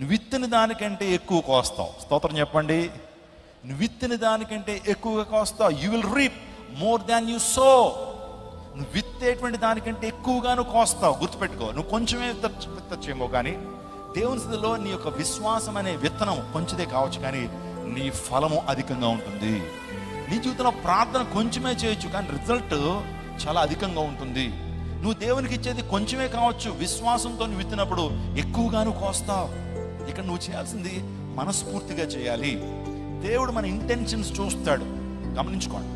నువ్వు విత్తిన దానికంటే ఎక్కువ కోస్తావు. స్తోత్రం చెప్పండి. నువ్వు విత్తిన దానికంటే ఎక్కువగా కోస్తావు. You will reap more than you sow. నువ్వు విత్తేటువంటి దానికంటే ఎక్కువగా నువ్వు కోస్తావు. గుర్తుపెట్టుకో, నువ్వు కొంచెమే విత్తచ్చేమో కానీ దేవుని స్థితిలో నీ యొక్క విశ్వాసం అనే విత్తనం కొంచెదే కావచ్చు, కానీ నీ ఫలము అధికంగా ఉంటుంది. నీ జీవితంలో ప్రార్థన కొంచెమే చేయొచ్చు, కానీ రిజల్ట్ చాలా అధికంగా ఉంటుంది. నువ్వు దేవునికి ఇచ్చేది కొంచెమే కావచ్చు, విశ్వాసంతో నువ్వు విత్తినప్పుడు ఎక్కువగా నువ్వు కోస్తావు. ఇక్కడ నువ్వు చేయాల్సింది మనస్ఫూర్తిగా చేయాలి. దేవుడు మన ఇంటెన్షన్స్ చూస్తాడు. గమనించుకోండి,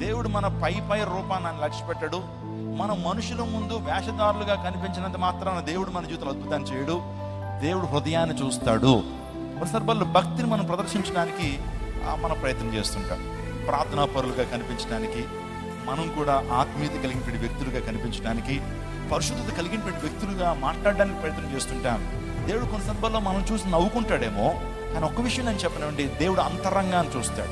దేవుడు మన పై రూపాన్ని లక్ష్య పెట్టాడు. మన మనుషుల ముందు వేషధారులుగా కనిపించినంత మాత్రాన దేవుడు మన జీవితంలో అద్భుతాన్ని చేయడు. దేవుడు హృదయాన్ని చూస్తాడు. కొన్ని సందర్భాల్లో భక్తిని మనం ప్రదర్శించడానికి మన ప్రయత్నం చేస్తుంటాం. ప్రార్థనా పరులుగా కనిపించడానికి, మనం కూడా ఆత్మీయత కలిగిన వ్యక్తులుగా కనిపించడానికి, పరిశుద్ధత కలిగిన వ్యక్తులుగా మాట్లాడడానికి ప్రయత్నం చేస్తుంటాం. దేవుడు కొన్ని సందర్భాల్లో మనం చూసి నవ్వుకుంటాడేమో, కానీ ఒక్క విషయం నేను చెప్పనండి, దేవుడు అంతరంగాన్ని చూస్తాడు.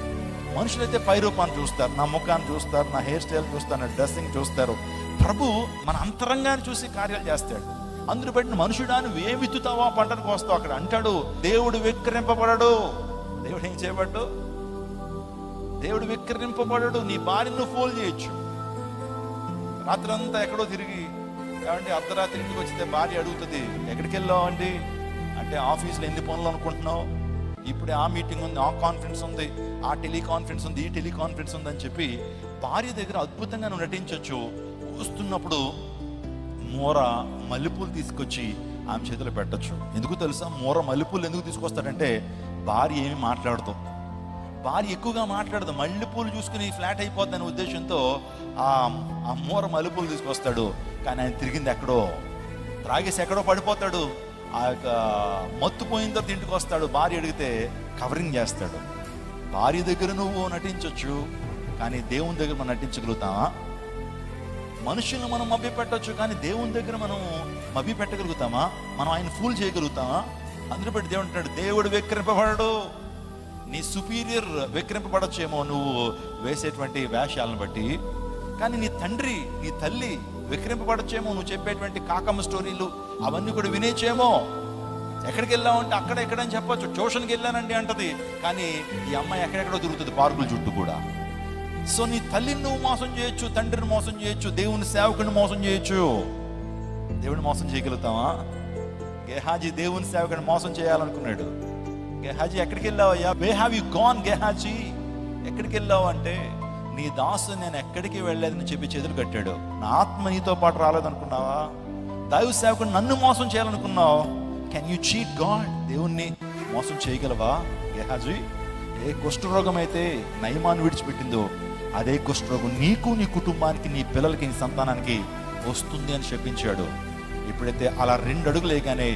మనుషులైతే పై రూపాన్ని చూస్తారు, నా ముఖాన్ని చూస్తారు, నా హెయిర్ స్టైల్ చూస్తారు, నా డ్రెస్సింగ్ చూస్తారు. ప్రభు మన అంతరంగాన్ని చూసి కార్యాలు చేస్తాడు. అందులో పెట్టిన మనుషుడా నువ్వు ఏ విత్తుతావో ఆ పంటను కోస్తావు. అక్కడ అంటాడు, దేవుడు విక్రింపబడడు. దేవుడు ఏం చేయబడ్డు? దేవుడు విక్రింపబడడు. నీ భార్యను నువ్వు ఫోన్ చేయొచ్చు. రాత్రి అంతా ఎక్కడో తిరిగి, ఏమంటే అర్ధరాత్రి ఇంటికి వచ్చితే భార్య అడుగుతుంది, ఎక్కడికి వెళ్ళావు అండి అంటే, ఆఫీస్లో ఎన్ని పనులు అనుకుంటున్నావు, ఇప్పుడే ఆ మీటింగ్ ఉంది, ఆ కాన్ఫరెన్స్ ఉంది, ఆ టెలికాన్ఫరెన్స్ ఉంది, ఈ టెలికాన్ఫరెన్స్ ఉంది అని చెప్పి భార్య దగ్గర అద్భుతంగా నువ్వు నటించవచ్చు. వస్తున్నప్పుడు మూర మల్లెపూలు తీసుకొచ్చి ఆమె చేతిలో పెట్టచ్చు. ఎందుకు తెలుసా? మూర మల్లెపూలు ఎందుకు తీసుకొస్తాడంటే, భార్య ఏమి మాట్లాడుతూ, భార్య ఎక్కువగా మాట్లాడదు, మల్లెపూలు చూసుకుని ఫ్లాట్ అయిపోద్ది అనే ఉద్దేశంతో ఆ మూర మల్లెపూలు తీసుకొస్తాడు. కానీ ఆయన తిరిగింది ఎక్కడో, త్రాగేసి ఎక్కడో పడిపోతాడు. ఆ యొక్క మత్తు పోయిన తర్వాత ఇంటికి వస్తాడు. భార్య అడిగితే కవరింగ్ చేస్తాడు. భార్య దగ్గర నువ్వు నటించవచ్చు, కానీ దేవుని దగ్గర మనం నటించగలుగుతామా? మనుషులను మనం మభ్య పెట్టచ్చు, కానీ దేవుని దగ్గర మనం మభ్య పెట్టగలుగుతామా? మనం ఆయన ఫూల్ చేయగలుగుతామా? అందులో బట్టి దేవుడు అంటాడు, దేవుడు విక్రింపబడడు. నీ సుపీరియర్ విక్రింపబడచ్చేమో నువ్వు వేసేటువంటి వేషాలను బట్టి, కానీ నీ తండ్రి, నీ తల్లి విక్రింపబడచ్చేమో. నువ్వు చెప్పేటువంటి కాకమ్మ స్టోరీలు అవన్నీ కూడా వినేచేమో. ఎక్కడికి వెళ్ళామంటే అక్కడ ఎక్కడని చెప్పచ్చు. ట్యూషన్కి వెళ్ళానండి అంటది, కానీ ఈ అమ్మాయి ఎక్కడెక్కడో తిరుగుతుంది పార్కుల చుట్టూ కూడా. సో నీ తల్లిని నువ్వు మోసం చేయొచ్చు, తండ్రిని మోసం చేయొచ్చు, దేవుని సేవకుని మోసం చేయొచ్చు. దేవుని మోసం చేయగలుగుతావా? గెహాజీ దేవుని సేవకుని మోసం చేయాలనుకున్నాడు. గెహాజీ ఎక్కడికి వెళ్ళావయ్యా? వే హ్యావ్ యు గాన్ గెహాజీ? ఎక్కడికి వెళ్ళావు అంటే, నీ దాసు నేను ఎక్కడికి వెళ్ళలేదని చెప్పి చేతులు కట్టాడు. నా ఆత్మ నీతో పాటు రాలేదనుకున్నావా? దైవ సేవకుని నన్ను మోసం చేయాలనుకున్నావు. Can you cheat God? దేవుణ్ణి మోసం చేయగలవా గెహాజీ? ఏ కుష్ఠరోగం అయితే నయమాన్ని విడిచిపెట్టిందో, అదే కుష్ఠరోగం నీకు, నీ కుటుంబానికి, నీ పిల్లలకి, నీ సంతానానికి వస్తుంది అని చెప్పించాడు. ఎప్పుడైతే అలా 2 అడుగులు వేయగానే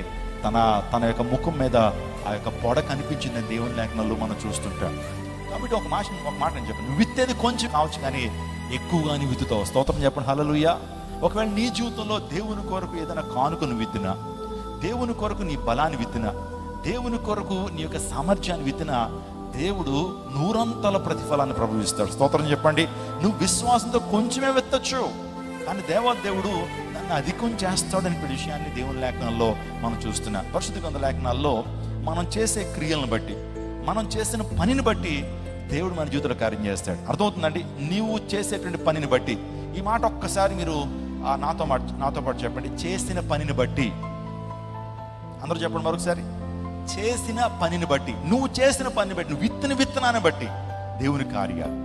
తన యొక్క ముఖం మీద ఆ యొక్క పొడ కనిపించిందని దేవుని లేఖనాల్లో మనం చూస్తుంటాం. కాబట్టి ఒక మాట నేను చెప్పాను, నువ్వు విత్తేది కొంచెం కావచ్చు, కానీ ఎక్కువగా నువ్వు విత్తుతావు. స్తోత్రం చెప్పండి, హల్లెలూయా. ఒకవేళ నీ జీవితంలో దేవుని కొరకు ఏదైనా కానుకను విత్తినా, దేవుని కొరకు నీ బలాన్ని విత్తినా, దేవుని కొరకు నీ యొక్క సామర్థ్యాన్ని విత్తినా, దేవుడు 100 ప్రతిఫలాన్ని ప్రభువిస్తాడు. స్తోత్రం చెప్పండి. నువ్వు విశ్వాసంతో కొంచెమే విత్తచ్చు, కానీ దేవుడు నన్ను అధికం చేస్తాడని విషయాన్ని దేవుని లేఖనాల్లో మనం చూస్తున్నాం. పరిశుద్ధ గ్రంథ లేఖనాల్లో మనం చేసే క్రియలను బట్టి, మనం చేసిన పనిని బట్టి దేవుడు మన జీవితంలో కార్యం చేస్తాడు. అర్థమవుతుందండి? నీవు చేసేటువంటి పనిని బట్టి. ఈ మాట ఒక్కసారి మీరు నాతో పాటు చెప్పండి. చేసిన పనిని బట్టి. అందరూ చెప్పండి మరొకసారి. చేసిన పనిని బట్టి, నువ్వు చేసిన పనిని బట్టి, నువ్వు విత్తనాన్ని బట్టి దేవుని కార్యాలు.